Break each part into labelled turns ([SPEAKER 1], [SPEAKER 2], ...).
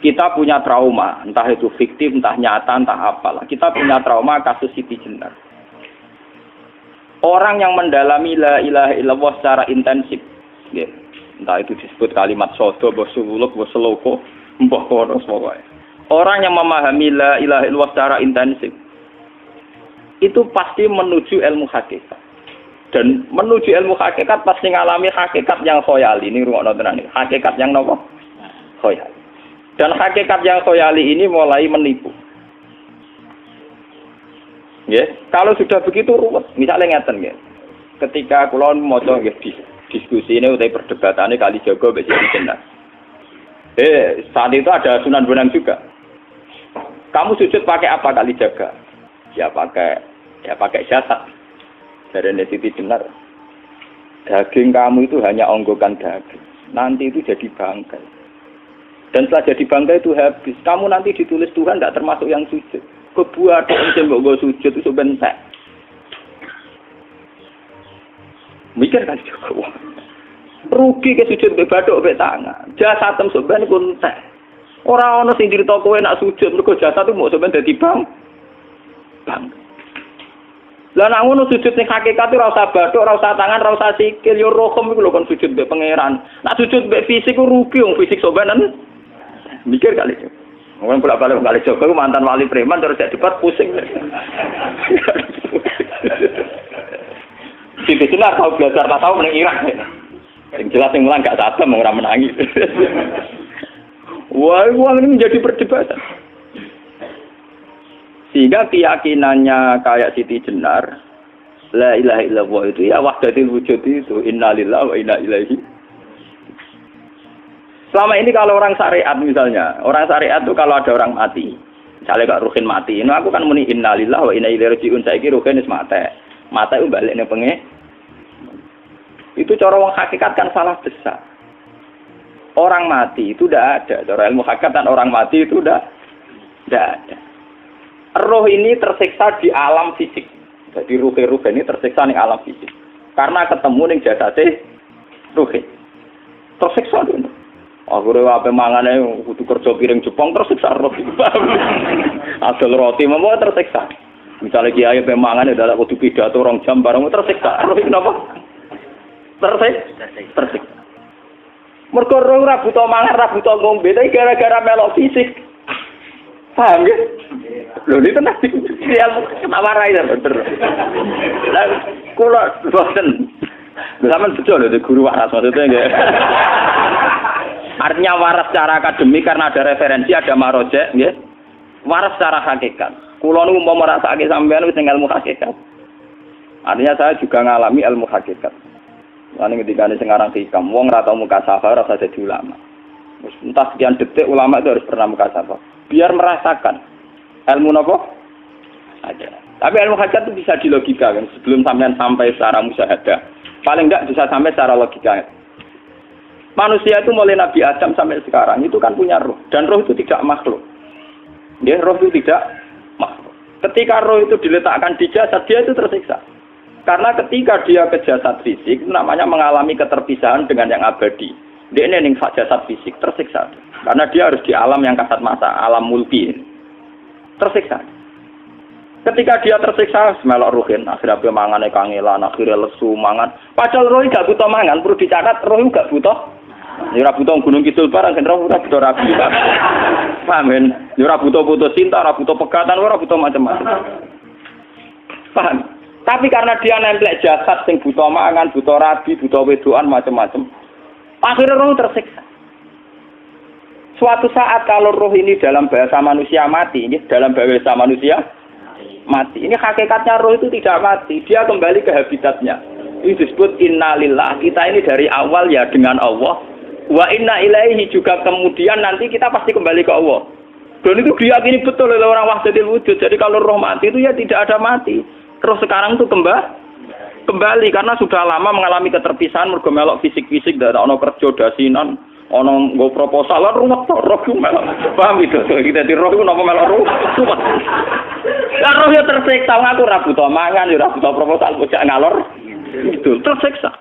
[SPEAKER 1] Kita punya trauma, entah itu fiktif, entah nyata, entah apalah. Kita punya trauma kasus Siti Jenar. Orang yang mendalami la ilaha illallah secara intensif, ya, entah itu disebut kalimat sodo, bosuluk, boseloko, mbah kono pokoknya. Orang yang memahami la ilaha illallah secara intensif, itu pasti menuju ilmu hakikat. Dan menuju ilmu hakikat pasti ngalami hakikat yang khoyali. Ini rungokno tenan iki. Hakikat yang nopo? Khoyali. Dan hakikat yang khoyali ini mulai menipu. Ya, kalau sudah begitu ruwet. Misalnya ngeten nggih. Ketika kula maca nggih diskusi ini utai perdebatannya Kalijaga mbek Siti Jenar. Saat itu ada Sunan Bonang juga. Kamu sujud pakai apa Kalijaga? Ya pakai jasad. Dari Siti Jenar. Daging kamu itu hanya onggokan daging. Nanti itu jadi bangkai. Dan setelah jadi bangkai itu habis. Kamu nanti ditulis Tuhan tidak termasuk yang sujud. Kebuat yang mbok sujud itu bentek. Mikir kan juga. Rugi ke sujud mbek bathuk mbek tangan. Jasad sampeyan iku entek. Ora ana sing crita kowe nak sujud mergo jasad itu mau sampeyan dadi bang. Lah nek ngono sujud ning hakikat ora usah bathuk, ora usah tangan, ora usah sikil, yo rohem iku lho kon sujud mbek pangeran. Nak sujud mbek fisik ku rugi wong fisik sampeyan. Mikir kali itu. Orang bolak-balik kali Joko itu mantan wali preman terus jadi debat pusing. Siti Jenar tahu belajar tak tahu menang Irak. Yang jelas yang mulang gak sadar mengira menangis. Wah, ini menjadi perdebatan. Sehingga keyakinannya kayak Siti Jenar, la ilaha illallah itu ya wahdatul wujud itu innalillahi wa inna ilaihi. Selama ini kalau orang syariat misalnya, orang syariat itu kalau ada orang mati, misalnya Kak Ruhin mati, ini aku kan muni innalillahi wa inna ilaihi raji'un, saiki Ruhin wis mati. Mati itu balik ning penge. Itu cara wong hakikat kan salah besar. Orang mati itu tidak ada, cara ilmu hakikat dan orang mati itu tidak ada. Roh ini tersiksa di alam fisik. Jadi ruh ini tersiksa di alam fisik. Karena ketemu ning jasate ruh. Tersiksa dulu. Akhirnya apa mangane kudu kerja piring Jepang tersiksa roh. Asal roti memang tersiksa. Misalnya kiai pemangan adalah kudu pidato 2 jam bareng tersiksa. Roh kenapa? Tersiksa. Mergo roh ora butuh mangan, ora butuh ngombe, tapi gara-gara melok fisik. Paham ya? Lho ini tenang dia ketawarai bener. Lah kula boten. Sampeyan bejo lho guru waras maksudnya nggih. Artinya waras secara akademik karena ada referensi, ada marojek, nggih. Waras secara hakikat. Kula niku mau merasake sampean wis ilmu hakikat. Artinya saya juga ngalami ilmu hakikat. Lan ketika ini sekarang hikam, wong ora tau mukasafah ora jadi ulama. Entah sekian detik ulama itu harus pernah mukasafah. Biar merasakan ilmu napa? Ada. Tapi ilmu hakikat itu bisa dilogikakan sebelum sampean sampai secara musyahadah. Paling enggak bisa sampai secara logika. Manusia itu mulai Nabi Adam sampai sekarang itu kan punya roh. Dan roh itu tidak makhluk. Ya, roh itu tidak makhluk. Ketika roh itu diletakkan di jasad, dia itu tersiksa. Karena ketika dia ke jasad fisik, itu namanya mengalami keterpisahan dengan yang abadi. Dia ini yang jasad fisik, tersiksa. Karena dia harus di alam yang kasat mata, alam mulki. Tersiksa. Ketika dia tersiksa, melok ruhin. Akhirnya dia mangan kangelan, akhirnya lesu mangan. Padahal roh gak butuh mangan, perlu dicatat roh gak butuh. Ya ora butuh gunung kidul barang, kan ora butuh rapi. Paham kan? Ya ora butuh putus cinta, ora butuh pegatan, ora butuh macam-macam. Paham? Tapi karena dia nempel jasad sing butuh mangan, butuh rabi, butuh wedoan macam-macam. Akhirnya roh tersiksa. Suatu saat kalau roh ini dalam bahasa manusia mati, ini dalam bahasa manusia mati. Ini hakikatnya roh itu tidak mati, dia kembali ke habitatnya. Ini disebut innalillah. Kita ini dari awal ya dengan Allah. Wa inna ilaihi juga kemudian nanti kita pasti kembali ke Allah. Dan itu diyakini betul oleh orang wahdatul wujud. Jadi kalau roh mati itu ya tidak ada mati. Roh sekarang itu kembali karena sudah lama mengalami keterpisahan mergo melok fisik-fisik dan ono kerja dasinan, ono nggo proposal ruwet roh ku melok. Paham itu? Kita di roh ku napa melok roh. Lah roh ya tersiksa ngaku ora butuh mangan, ya ora butuh proposal bocah ngalor. Itu tersiksa.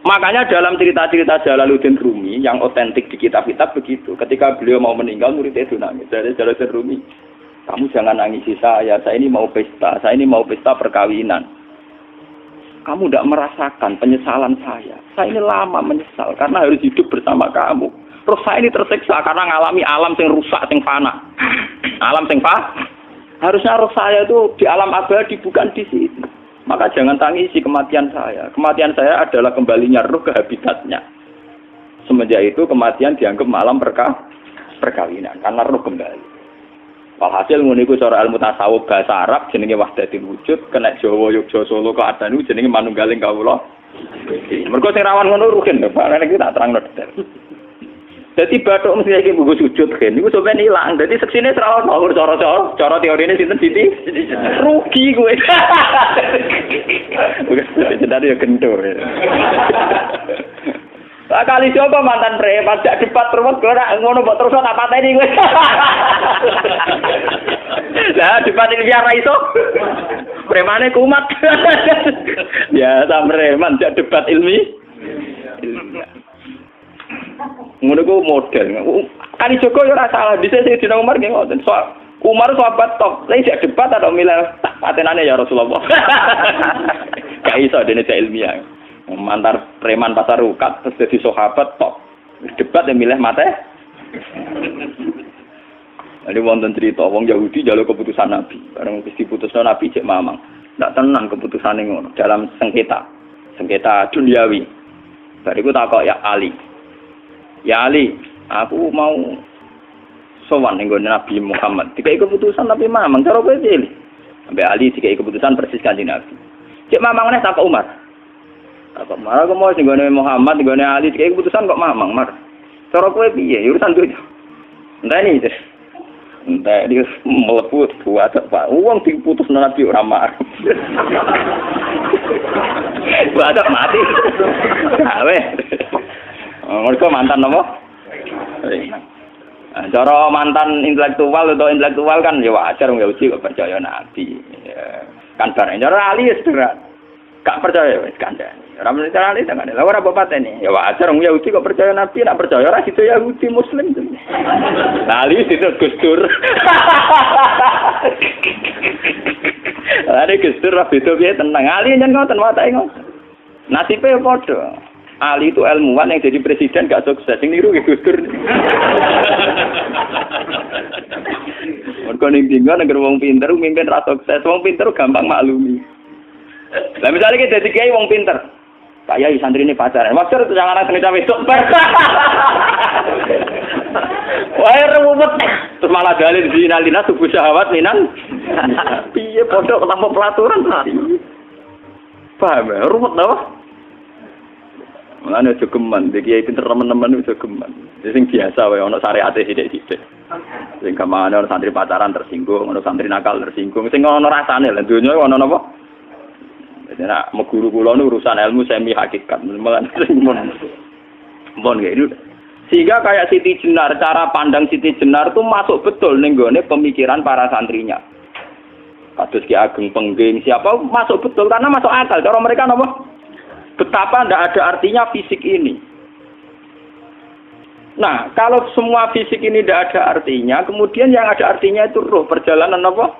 [SPEAKER 1] Makanya dalam cerita-cerita Jalaluddin Rumi yang otentik di kitab-kitab begitu. Ketika beliau mau meninggal, muridnya itu nangis. Dari Jalaluddin Rumi, kamu jangan nangisi saya ini mau pesta, saya ini mau pesta perkawinan. Kamu tidak merasakan penyesalan saya. Saya ini lama menyesal karena harus hidup bersama kamu. Terus saya ini tersiksa karena ngalami alam yang rusak, yang fana. Alam yang fana. Harusnya roh saya itu di alam abadi, bukan di sini. Maka jangan tangisi kematian saya. Kematian saya adalah kembalinya roh ke habitatnya. Semenjak itu kematian dianggap malam perkawinan karena roh kembali. Walhasil ngono iku cara ilmu tasawuf bahasa Arab jenenge wahdatul wujud, kena Jawa Yogya Solo keadaan niku jenenge manunggaling kawula. Mergo sing rawan ngono rugen, Pak. Nek iki tak terangno detail. Dadi bathuk mesti iki buku sujud kan niku sampeyan ilang. Dadi seksine ora ono cara teorine sinten Siti? Rugi kowe. Bukan jadi ya kentur. Kali siapa mantan preman jak debat terus ora ngono mbok terus tak pateni kowe. Lah debat ilmiah ra iso. Premane kumat. Ya ta preman jak debat ilmiah. Ngono ku model. Kali Joko yo ora salah, dhisik Sayyidina Umar nggih ngoten. Umar sahabat top, lha sik debat atau milih patenane ya Rasulullah. Gak iso dene cek ilmiah. Mantar preman pasar rukat terus jadi sahabat top. Debat yang milih mate. Ada wonten cerita wong Yahudi njaluk keputusan Nabi. Bareng wis diputusno Nabi cek mamang. Ndak tenang keputusane ngono dalam sengketa duniawi. Bariku takok ya Ali. Ya Ali, aku mau sowan ning Nabi Muhammad. Dikai keputusan tapi mamang cara kowe pilih. Sampai Ali dikai keputusan persis Kanjeng Nabi. Cek mamang neh takok Umar. Takok Umar aku mau sing Muhammad, sing Ali dikai keputusan kok mamang, Mar. Cara kowe piye? Urusan duit. Enteni iki. Entah dia melepuh buat apa? Uang diputus Nabi ora marah. Buat mati. Awe. Mereka mantan apa? Cara mantan intelektual atau intelektual kan ya wajar nggak uji kok percaya Nabi. Ya. Kan bareng cara Ali ya sederhana. Gak percaya wis kandhani. Ora mesti cara Ali tenan. Lah ora apa pateni. Ya wajar wong Yahudi kok percaya Nabi, nek percaya ora situ Yahudi Muslim. Lah Ali situ Gus Dur. Lah Gus Dur ra beda piye tenang. Ali nyen ngoten watake ngoten. Nasibe padha. Ali itu ilmuwan yang jadi presiden gak sukses. Sing niru Gus Dur. Mergo ning dinggo nek wong pinter mimpin ra sukses. Wong pinter gampang maklumi. Lah misalnya kita jadi kiai wong pinter. Pak Yai santri ini pacaran. Maksud itu jangan anak cerita besok. Wah, ruwet. Terus malah dalil zinalina subuh syahwat minan. Piye padha tanpa pelaturan. Paham ya? Ruwet apa? Mulane aja geman, iki kiai pinter teman-teman aja geman. Sing biasa wae ana syariate sithik-sithik. Sing kamane ana santri pacaran tersinggung, ana santri nakal tersinggung, sing ana rasane lha donya ana napa? Jadi nak guru kula nu urusan ilmu semi hakikat, memang mon gitu. Sehingga kayak Siti Jenar, cara pandang Siti Jenar itu masuk betul ning gone pemikiran para santrinya. Kados Ki Ageng Pengging siapa masuk betul karena masuk akal. Cara mereka napa? Betapa tidak ada artinya fisik ini. Nah, kalau semua fisik ini tidak ada artinya, kemudian yang ada artinya itu roh, perjalanan apa?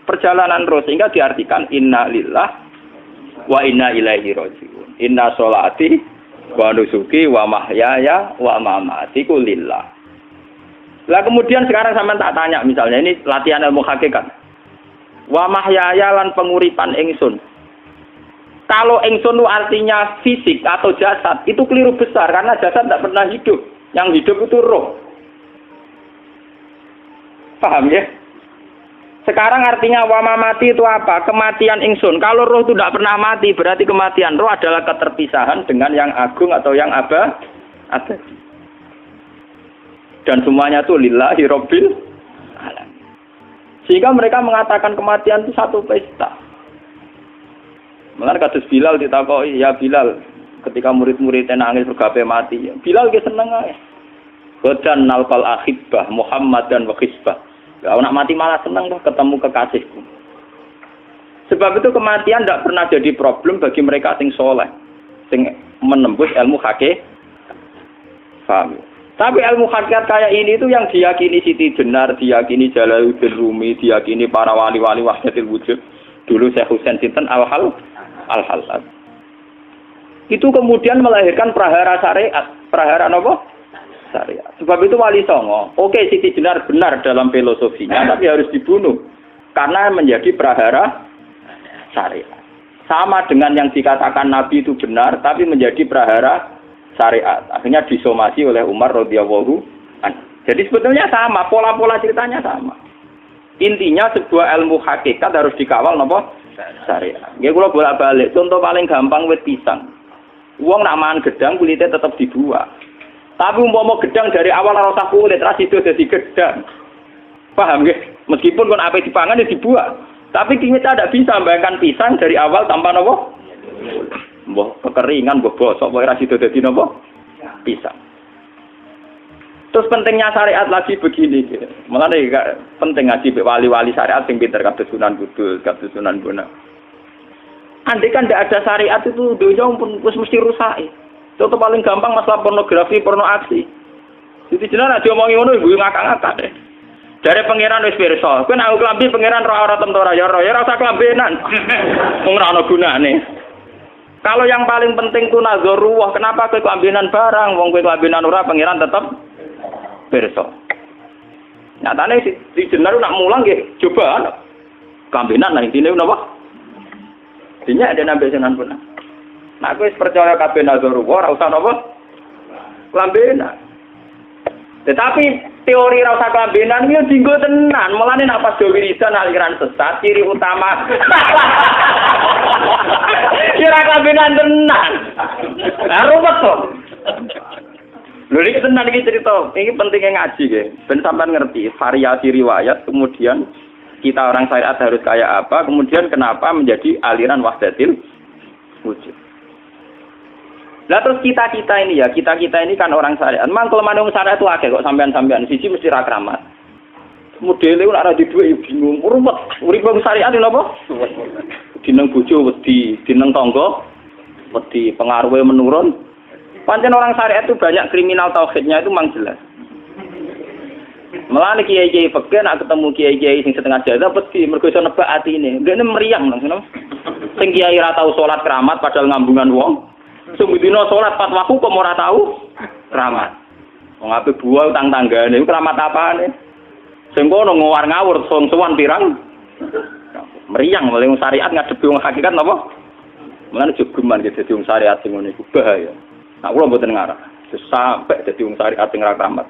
[SPEAKER 1] Perjalanan roh, sehingga diartikan inna lillah wa inna ilaihi raji'un. Inna sholati wa nusuki wa mahyaya wa mamati ku lillah. Lah kemudian sekarang sampean tak tanya misalnya ini latihan ilmu hakikat. Wa mahyaya lan penguripan ingsun. Kalau ingsun itu artinya fisik atau jasad, itu keliru besar karena jasad tidak pernah hidup. Yang hidup itu roh. Paham ya? Sekarang artinya wama mati itu apa? Kematian ingsun. Kalau roh itu tidak pernah mati, berarti kematian roh adalah keterpisahan dengan yang agung atau yang abadi. Dan semuanya itu lillahi rabbil alamin. Sehingga mereka mengatakan kematian itu satu pesta. Mulane kados Bilal ditakoki, ya Bilal, ketika murid-muridnya nangis bergape mati, Bilal ge seneng ae. Godan nalqal ahibbah Muhammad dan wa hisbah. Kalau nak mati malah senang tuh ketemu kekasihku. Sebab itu kematian tidak pernah jadi problem bagi mereka sing soleh, sing menembus ilmu hakikat. Paham? Tapi ilmu hakikat kayak ini itu yang diyakini Siti Jenar, diyakini Jalaluddin Rumi, diyakini para wali-wali wahdatul wujud. Dulu Syekh Husain sinten Al-Halal. Itu kemudian melahirkan prahara syariat. Prahara apa? Syariat. Sebab itu Wali Songo, oke Siti Jenar benar dalam filosofinya, tapi harus dibunuh. Karena menjadi prahara syariat. Sama dengan yang dikatakan Nabi itu benar, tapi menjadi prahara syariat. Akhirnya disomasi oleh Umar radhiyallahu anhu. Jadi sebetulnya sama, pola-pola ceritanya sama. Intinya sebuah ilmu hakikat harus dikawal napa? Syariat. Nggih kula bolak-balik, contoh paling gampang wit pisang. Wong nak mangan gedang kulitnya tetap dibuang. Tapi umpama gedang dari awal ora usah kulit, ra sido dadi gedang. Paham nggih? Meskipun kon ape dipangan ya dibuang. Tapi kita tidak bisa membayangkan pisang dari awal tanpa napa? Mbah kekeringan, mbah bosok, mbah ra sido dadi napa? Pisang. Terus pentingnya syariat lagi begini, malah penting ngaji wali-wali syariat yang pinter kados Sunan Kudus, kados Sunan Bonang. Andai kan tidak ada syariat itu dunia pun mesti rusak. Contoh paling gampang masalah pornografi, porno aksi. Jadi jenar aja omongi ngono ibu ngakak-ngakak deh. Dari pangeran wis pirsa, kowe nek klambi pangeran ora tentu ora ya ora usah klambenan. Wong ora ana gunane. Kalau yang paling penting itu nazarullah, kenapa kowe klambenan barang? Wong kowe klambenan ora pangeran tetep pirsa. Nyatane si jenar nak mulang nggih coba klambenan nang intine napa? Dinya ada nabi Sunan Bonang. Nah kowe percaya kabeh nazarullah ora usah napa? Klambenan. Tetapi teori ora usah klambenan iki dinggo tenan. Mulane nek pas do wiridan aliran sesat ciri utama. Kira klambenan tenan. Lah ruwet to. Lho iki tenan iki cerita. Iki pentingnya ngaji nggih. Ben sampean ngerti variasi riwayat kemudian kita orang syariat harus kayak apa, kemudian kenapa menjadi aliran wahdatil wujud. Lah terus kita ini ya, kita ini kan orang syariat. Memang kelemahan orang syariat itu akeh kok sampean-sampean siji mesti ra kramat. Modele ora di duwe bingung, ruwet. Urip wong syariat lho apa? Dineng bojo wedi, dineng tangga wedi, pengaruhe menurun. Pancen orang syariat itu banyak kriminal tauhidnya itu memang jelas. Malah kiai-kiai fikih nak ketemu kiai-kiai sing setengah jadah wedi mergo iso nebak atine. Ndekne meriang langsung. Sing kiai ora tau salat keramat padahal ngambungan wong. Sing dina salat pas waktu kok ora tau keramat. Wong ape buah utang tanggane keramat apane? Sing kono ngawur-ngawur sowan pirang. Meriang mulai wong syariat ngadepi wong hakikat napa? Mulane jogeman ge dadi wong syariat sing ngene iku bahaya. Nah kula mboten ngarah. Sampai dadi wong syariat sing ora keramat.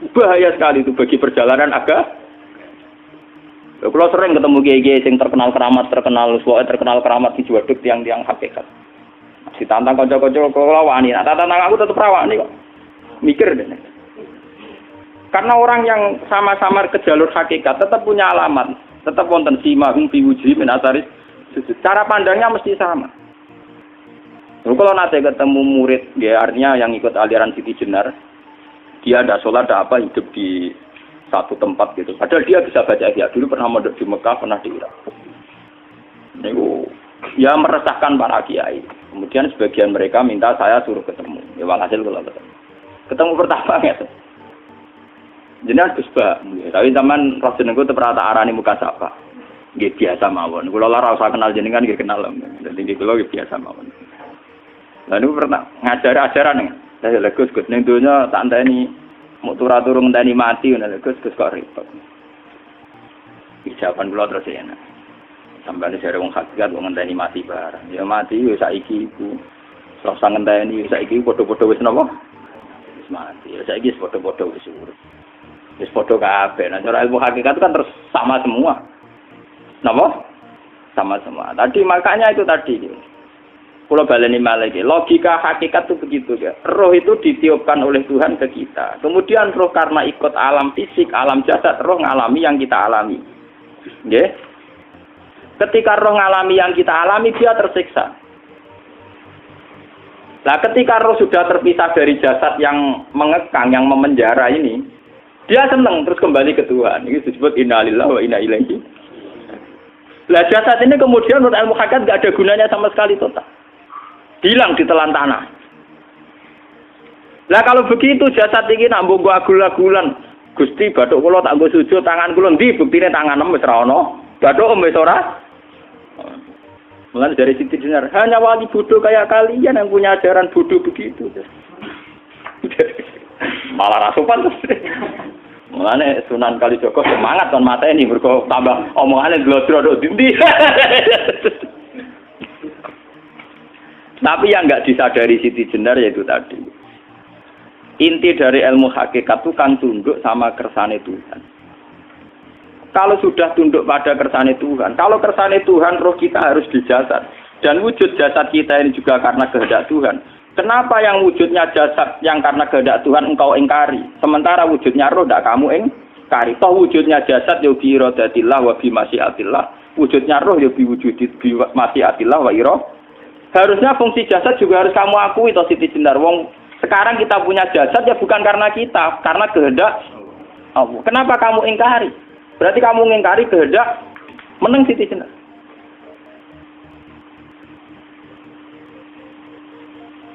[SPEAKER 1] Bahaya sekali itu bagi perjalanan agak. Kalau sering ketemu kiai-kiai yang terkenal keramat, terkenal keramat di Juwaduk tiang-tiang hakikat. Ditantang kanca-kanca kula wani, nah tantang aku tetep rawani kok. Mikir deh. Karena orang yang sama-sama ke jalur hakikat tetap punya alamat, tetap wonten sima hum fi wujuhi min asaris sujud. Cara pandangnya mesti sama. Kalau nanti ketemu murid, ya artinya yang ikut aliran Siti Jenar, dia ada sholat, ada apa, hidup di satu tempat gitu. Padahal dia bisa baca ihya. Dulu pernah mondok di Mekah, pernah di Irak. Itu ya meresahkan para kiai. Kemudian sebagian mereka minta saya suruh ketemu. Ya walhasil kalau ketemu pertama ya. Jenengan Gus Ba. Tapi zaman roh jenengku teu pernah tak arani muka sapa. Nggih biasa mawon. Kula ora usah kenal jenengan nggih kenal. Dadi nggih kula biasa mawon. Lalu pernah ngajar-ajaran Lah Gus ning donya tak enteni mau turu-turu ngenteni mati ngono Gus kok repot. Ijaban kula terus enak. Sampeyan jare wong hakikat wong ngenteni mati barang. Ya mati wis saiki iku. Ora usah ngenteni saiki padha-padha wis napa? Wis mati. Ya saiki wis padha-padha wis urip. Wis padha kabeh. Nah cara ilmu hakikat itu kan terus sama semua. Napa? Sama semua. Tadi makanya itu tadi. Kalau baleni malaikat, logika hakikat itu begitu ya. Roh itu ditiupkan oleh Tuhan ke kita. Kemudian roh karena ikut alam fisik, alam jasad, roh ngalami yang kita alami. Nggih. Ketika roh ngalami yang kita alami, dia tersiksa. Nah, ketika roh sudah terpisah dari jasad yang mengekang, yang memenjara ini, dia senang terus kembali ke Tuhan. Ini disebut innalillahi wa inna ilaihi. Lah jasad ini kemudian menurut ilmu hakikat enggak ada gunanya sama sekali total. Hilang di telan tanah. Lah kalau begitu jasad iki nak mbok agul-agulan. Gusti bathuk kula tak nggo sujud tangan kula ndi buktine tangan wis ora ana. Bathuk wis ora. Mulane dari Siti Jenar, hanya wali bodoh kayak kalian yang punya ajaran bodoh begitu. Malah rasupan terus. Mulane Sunan Kalijaga semangat kon mateni mergo tambah omongane glodro ndi. Tapi yang enggak disadari Siti Jenar yaitu tadi. Inti dari ilmu hakikat itu kan tunduk sama kersane Tuhan. Kalau sudah tunduk pada kersane Tuhan, kalau kersane Tuhan roh kita harus di jasad. Dan wujud jasad kita ini juga karena kehendak Tuhan. Kenapa yang wujudnya jasad yang karena kehendak Tuhan engkau ingkari? Sementara wujudnya roh tidak kamu ingkari. Toh wujudnya jasad ya bi iradatillah wa bi masyiatillah. Wujudnya roh ya bi wujudit bi masyiatillah wa ira. Harusnya fungsi jasad juga harus kamu akui toh Siti Jenar. Wong sekarang kita punya jasad ya bukan karena kita, karena kehendak Allah. Kenapa kamu ingkari? Berarti kamu ingkari kehendak meneng Siti Jenar.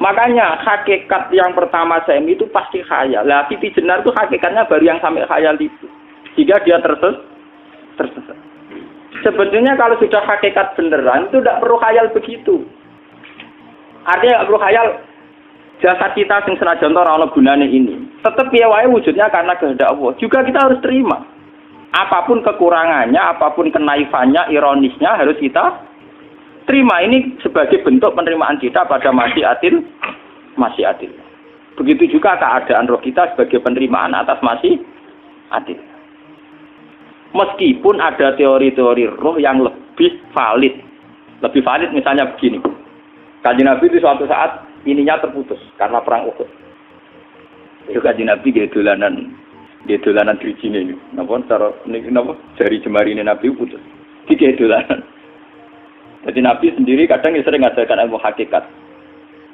[SPEAKER 1] Makanya hakikat yang pertama Semi itu pasti khayal. Lah Siti Jenar itu hakikatnya baru yang sampai khayal itu. Jika dia tersesat. Sebetulnya kalau sudah hakikat beneran itu tidak perlu khayal begitu. Artinya tidak perlu khayal. Jasad kita sing senajan ora ana gunane ini. Tetap piye wae wujudnya karena kehendak Allah. Juga kita harus terima. Apapun kekurangannya, apapun kenaifannya, ironisnya harus kita terima. Ini sebagai bentuk penerimaan kita pada masyiatil. Begitu juga keadaan roh kita sebagai penerimaan atas masyiatil. Meskipun ada teori-teori roh yang lebih valid. Lebih valid misalnya begini. Kanjeng Nabi itu suatu saat ininya terputus karena perang Uhud. Itu Kanjeng Nabi dia dolanan drijine ini. Napa cara napa jari jemari ini Nabi putus. Iki dolanan. Jadi Nabi sendiri kadang sering ngajarkan ilmu hakikat.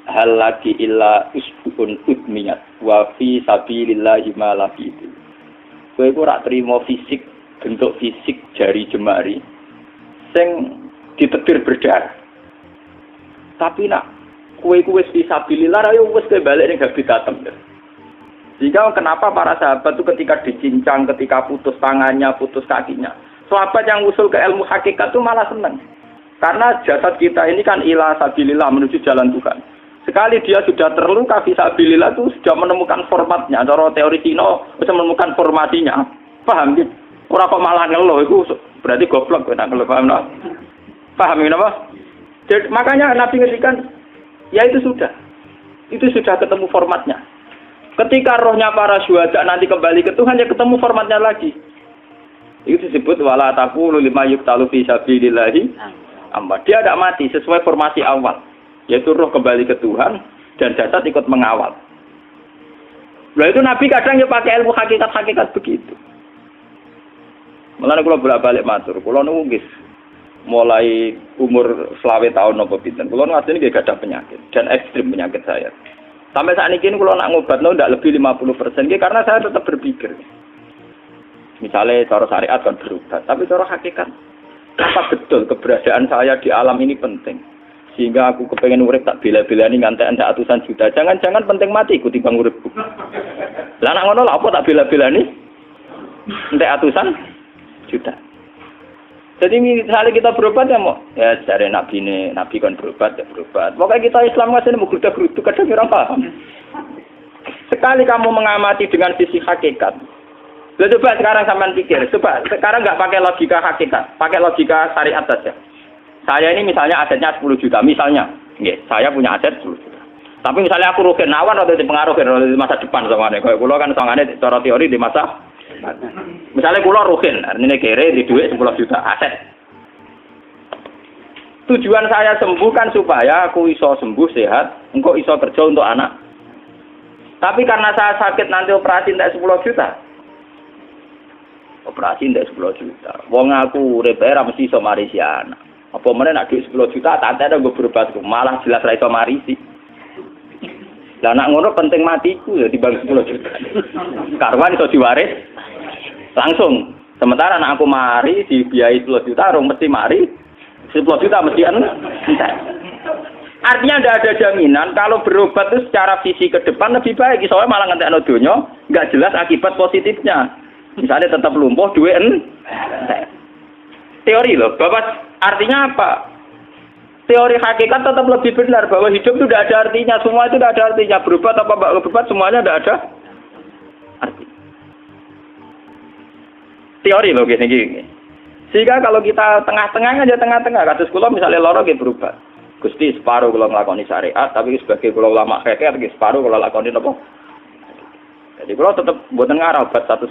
[SPEAKER 1] Hal lagi illa usbun udmiyat wa fi sabilillahi ma lafidu. Kowe ora trimo fisik, bentuk fisik jari jemari sing ditetir berdarah. Tapi nak kue fisabilillah ayo wis balik ning habitatem. Sehingga kenapa para sahabat itu ketika dicincang, ketika putus tangannya, putus kakinya, sahabat yang usul ke ilmu hakikat itu malah senang. Karena jasad kita ini kan ila sabilillah menuju jalan Tuhan. Sekali dia sudah terluka fisabilillah itu sudah menemukan formatnya. Cara teori Cina sudah menemukan formasinya. Paham gitu? Ora kok malah ngeluh itu berarti goblok nek ngeluh paham no? Paham napa? Jadi, makanya Nabi ngertikan, ya itu sudah ketemu formatnya. Ketika rohnya para syuhada nanti kembali ke Tuhan, ya ketemu formatnya lagi. Itu disebut wala taqulu lima yuqtalu fi sabilillahi amma. Dia tidak mati sesuai formasi awal, yaitu roh kembali ke Tuhan dan jasad ikut mengawal. Nah itu Nabi kadang ya pakai ilmu hakikat begitu. Mulane kula bolak-balik matur, kula niku nggih mulai umur 20 tahun napa pinten. Kula nu asline nggih gadah penyakit dan ekstrim penyakit saya. Sampai saat ini kula nak ngobatno ndak lebih 50% nggih karena saya tetap berpikir. Misalnya cara syariat kan berubah, tapi cara hakikat apa betul keberadaan saya di alam ini penting. Sehingga aku kepengen urip tak bela-belani ngantek endak atusan juta. Jangan-jangan penting mati ikuti bang uripku. Lah nak ngono lha apa tak bela-belani? Entek atusan juta. Jadi misalnya kita berobat ya mau, ya dari Nabi kan berobat ya berobat. Pokoknya kita Islam nggak sih mau geruda-gerudu kadang orang paham. Sekali kamu mengamati dengan sisi hakikat, coba sekarang sampean pikir, coba sekarang nggak pakai logika hakikat, pakai logika syariat saja. Saya ini misalnya asetnya 10 juta, misalnya, saya punya aset 10 juta. Tapi misalnya aku rugi nawan atau dipengaruhi di masa depan sama nih, kalau pulau kan soalnya cara teori di masa. Misalnya pulau rugen, artinya kere di duit 10 juta aset. Tujuan saya sembuh kan supaya aku iso sembuh sehat, engkau iso kerja untuk anak. Tapi karena saya sakit nanti operasi tidak 10 juta. Operasi tidak 10 juta. Wong aku repera mesti iso marisi anak. Apa mana nak duit 10 juta, tak ada gue berobat, malah jelas ra iso marisi. Lah nak ngono penting matiku ya dibanding 10 juta. Karwan iso diwaris langsung. Sementara anak aku mari dibiayai 10 juta, rong mesti mari 10 juta mesti entek. Artinya tidak ada jaminan kalau berobat itu secara visi ke depan lebih baik. Soalnya malah ngentekno donya nggak jelas akibat positifnya. Misalnya tetap lumpuh duwe teori loh. Bahwa artinya apa? Teori hakikat tetap lebih benar bahwa hidup itu tidak ada artinya. Semua itu tidak ada artinya. Berobat apa enggak berobat semuanya tidak ada arti. Teori loh gini. Sehingga kalau kita tengah-tengah aja tengah-tengah. Kasus kula misalnya loro nggih berobat. Gusti separuh kalau nglakoni syariat, tapi sebagai kula ulama fikih iki separuh kalau lakoni apa? Jadi kula tetep mboten ngarah obat 100%.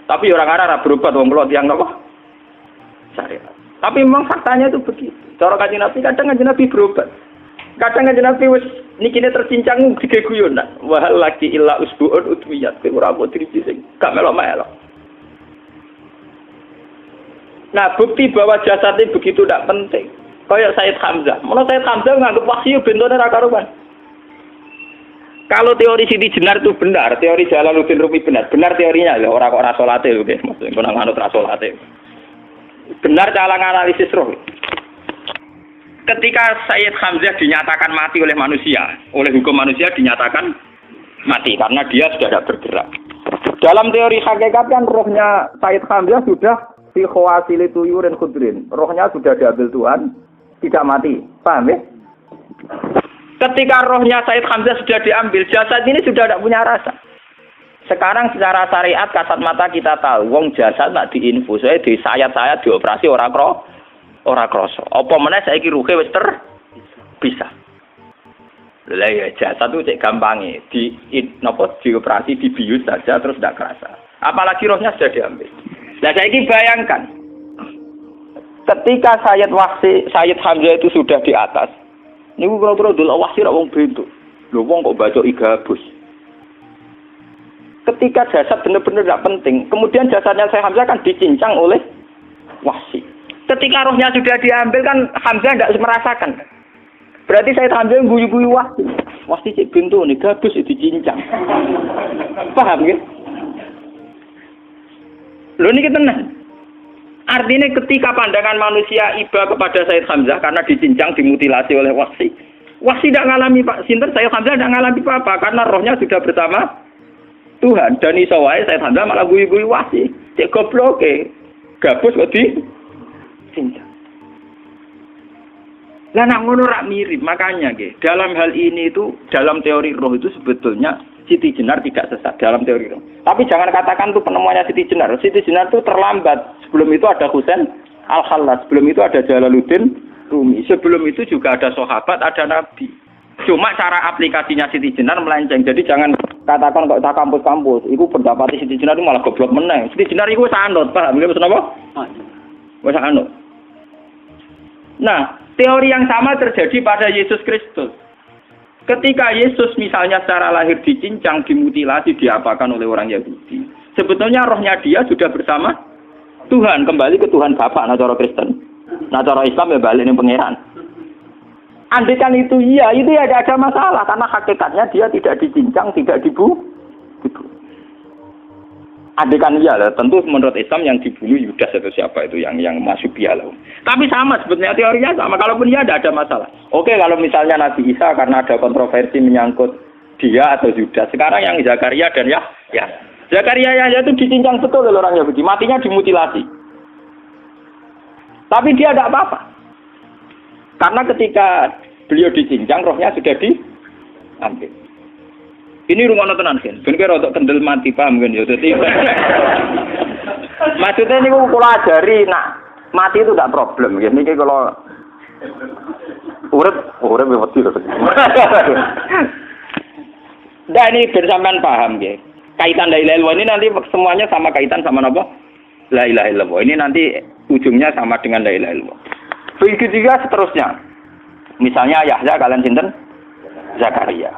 [SPEAKER 1] Tapi orang ngarah berobat wong kula tiyang napa? Syariat. Tapi memang faktanya itu begitu. Cara Kanjeng Nabi kadang Kanjeng Nabi berobat. Kadang Kanjeng Nabi wis nikine tercincang digeguyon. Wahal lagi illa usbuun utwiyat ora apa driji sing gak melok-melok. Nah, bukti bahwa jasadnya begitu tidak penting. Kayak Sayyid Hamzah. Menurut Sayyid Hamzah nganggep wahyu bentone ra karuan. Kalau teori Siti Jenar itu benar, teori Jalaluddin Rumi benar teorinya lho, ora kok ra salate lho nggih, maksudnya kok nang ra salate. Benar cara analisis roh. Ketika Sayyid Hamzah dinyatakan mati oleh manusia, oleh hukum manusia dinyatakan mati karena dia sudah tidak bergerak. Dalam teori hakikat kan rohnya Sayyid Hamzah sudah fi khawasili tuyurin khudrin. Rohnya sudah diambil Tuhan, tidak mati. Paham ya? Ketika rohnya Sayyid Hamzah sudah diambil, jasad ini sudah tidak punya rasa. Sekarang secara syariat kasat mata kita tahu, wong jasad nak diinfus, di sayat-sayat dioperasi ora krasa. Apa meneh saiki ruhe wis bisa. Lah ya jasad itu cek gampange, dioperasi dibius saja terus tidak kerasa. Apalagi rohnya sudah diambil. Nah saiki bayangkan, ketika Sayyid Hamzah itu sudah di atas, niku kira-kira delok wahsi ra wong bentuk. Lho wong kok baca igabus. Ketika jasad benar-benar tidak penting, kemudian jasadnya Sayyid Hamzah kan dicincang oleh wahsi. Ketika rohnya sudah diambil kan Hamzah tidak merasakan. Berarti Sayyid Hamzah guyu-guyu wahsi. Wahsi cek bentuk nih gabus dicincang. Paham ya? Lho niki tenan. Artinya ketika pandangan manusia iba kepada Sayyid Hamzah karena dicincang, dimutilasi oleh wahsi. Wahsi tidak mengalami Pak Sinten, Sayyid Hamzah tidak mengalami apa-apa karena rohnya sudah bersama Tuhan. Dan iso wae Sayyid Hamzah malah guyu-guyu wahsi. Cek gobloke. Gabus kok dicincang. Lah nak ngono rak mirip, makanya nggih. Dalam hal ini itu dalam teori roh itu sebetulnya Siti Jenar tidak sesat dalam teori roh. Tapi jangan katakan itu penemuannya Siti Jenar. Siti Jenar itu terlambat. Sebelum itu ada Husain Al-Khallas. Sebelum itu ada Jalaluddin Rumi. Sebelum itu juga ada sahabat, ada nabi. Cuma cara aplikasinya Siti Jenar melenceng. Jadi jangan katakan kok tak kampus-kampus. Iku pendapat Siti Jenar itu malah goblok meneng. Siti Jenar itu wis anut, paham nggih maksud apa? Wis anut. Nah, teori yang sama terjadi pada Yesus Kristus. Ketika Yesus misalnya secara lahir dicincang, dimutilasi, diapakan oleh orang Yahudi. Sebetulnya rohnya dia sudah bersama Tuhan, kembali ke Tuhan Bapa, nah cara Kristen. Nah cara Islam ya balik ning pangeran. Andaikan itu iya, itu ya ada masalah karena hakikatnya dia tidak dicincang, tidak dibunuh. Andaikan iya lah, tentu menurut Islam yang dibunuh Yudas atau siapa itu yang masuk piala. Tapi sama sebetulnya teorinya sama. Kalaupun iya ada masalah. Oke, kalau misalnya Nabi Isa karena ada kontroversi menyangkut dia atau Yudas. Sekarang yang Zakaria dan ya. Zakaria itu dicincang betul oleh orang Yahudi, matinya dimutilasi. Tapi dia tidak apa-apa. Karena ketika beliau dicincang, rohnya sudah diambil. Ini rumah tenan kan, ben kira untuk kendel mati paham kan ya. Dadi maksudnya niku kula ajari nak mati itu tidak problem nggih. Niki kalau urip wedi lho. Nah ini bersamaan paham nggih. Kaitan la ilaha illallah ini nanti semuanya sama kaitan sama apa? La ilaha illallah. Ini nanti ujungnya sama dengan la ilaha illallah. Begitu juga seterusnya. Misalnya Yahya kalian sinten? Zakaria.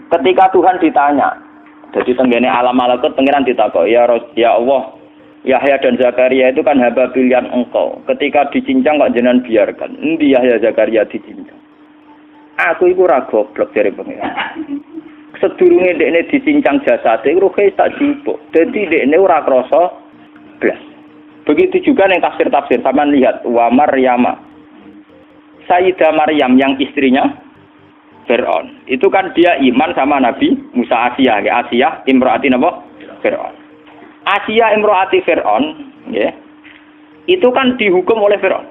[SPEAKER 1] Ketika Tuhan ditanya, jadi tenggene alam malakut pangeran ditakok, ya Allah, Yahya dan Zakaria itu kan hamba pilihan engkau. Ketika dicincang kok jenengan biarkan. Endi Yahya Zakaria dicincang? Aku iku ora goblok dari pangeran. Sedurunge dekne dicincang jasate ruhe tak jupuk. Dadi dekne ora krasa blas. Begitu juga ning tafsir-tafsir sampean lihat wa Maryama. Sayyidah Maryam yang istrinya Fir'aun. Itu kan dia iman sama Nabi Musa. Asiyah imro'ati napa? Fir'aun. Asiyah imro'ati Fir'aun, ya. Itu kan dihukum oleh Fir'aun.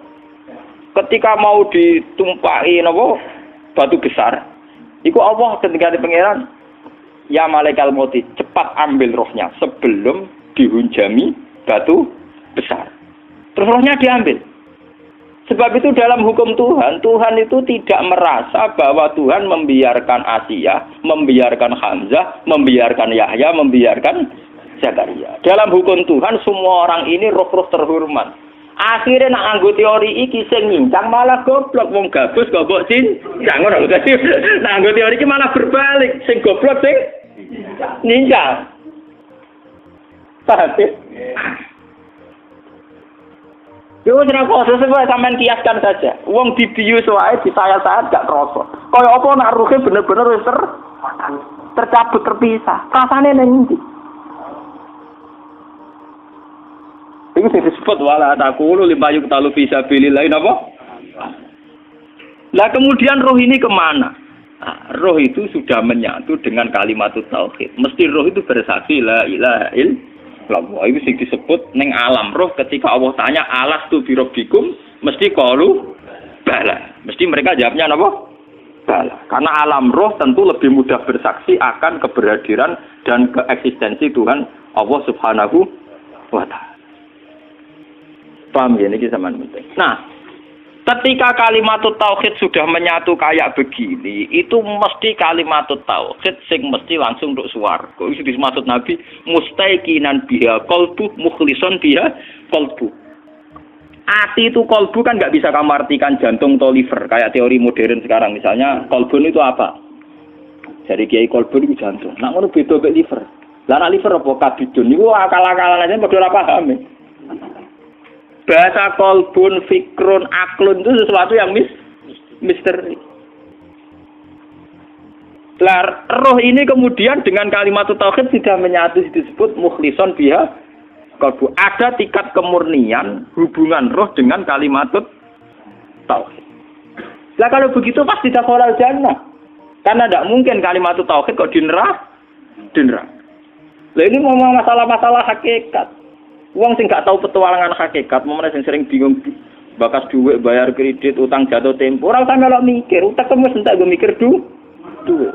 [SPEAKER 1] Ketika mau ditumpahi napa? Batu besar. Iku Allah ketika di pangeran, ya malaikal mauti, cepat ambil rohnya sebelum dihunjami batu besar. Terus rohnya diambil. Sebab itu dalam hukum Tuhan, Tuhan itu tidak merasa bahwa Tuhan membiarkan Asiyah, membiarkan Hamzah, membiarkan Yahya, membiarkan Zakaria. Dalam hukum Tuhan, semua orang ini roh-roh terhormat. Akhirnya nak anggo teori iki sing nyincang malah goblok, wong gabus goblok cincang ngono. Dadi nak anggo teori iki malah berbalik, sing goblok sing nyincang. Paham? Yo ora kok sesuai sampean kiaskan saja. Wong dibius wae disayat-sayat gak kroso. Kaya apa nak ruhe bener-bener wis tercabut terpisah. Rasane ning ndi? Iku sing disebut wala taqulu limayuk talu fi sabilillah napa? Lah kemudian roh ini kemana? Nah, roh itu sudah menyatu dengan kalimat tauhid. Mesti roh itu bersaksi la ilaha illallah. Itu sing disebut ning alam roh ketika Allah tanya alastu bi rabbikum mesti qalu bala. Mesti mereka jawabnya apa? Bala. Karena alam roh tentu lebih mudah bersaksi akan keberhadiran dan keeksistensi Tuhan Allah Subhanahu wa taala. Paham ya niki sampean penting. Nah, ketika kalimat tauhid sudah menyatu kayak begini, itu mesti kalimat tauhid sing mesti langsung untuk swarga. Itu dimaksud Nabi mustaiqinan biha qalbu mukhlishon biha qalbu. Ati itu qalbu kan nggak bisa kamu artikan jantung atau liver kayak teori modern sekarang. Misalnya qalbun itu apa? Jadi kiai qalbun itu jantung. Nak ngono beda mek liver. Lah nak liver apa kabidun niku akal-akalan aja padha ora paham. Bahasa kolbun, fikrun, aklun itu sesuatu yang misteri. Roh ini kemudian dengan kalimat tauhid sudah menyatu disebut mukhlishon biha kolbu. Ada tingkat kemurnian hubungan roh dengan kalimat tauhid. Lah kalau begitu pasti dakhalal jannah. Karena tidak mungkin kalimat tauhid kok di neraka. Lah ini ngomong masalah-masalah hakikat. Wong sing gak tahu petualangan hakikat, momene sing sering bingung bakas duit, bayar kredit, utang jatuh tempo, ora usah melok mikir, utek wis entek go mikir duit.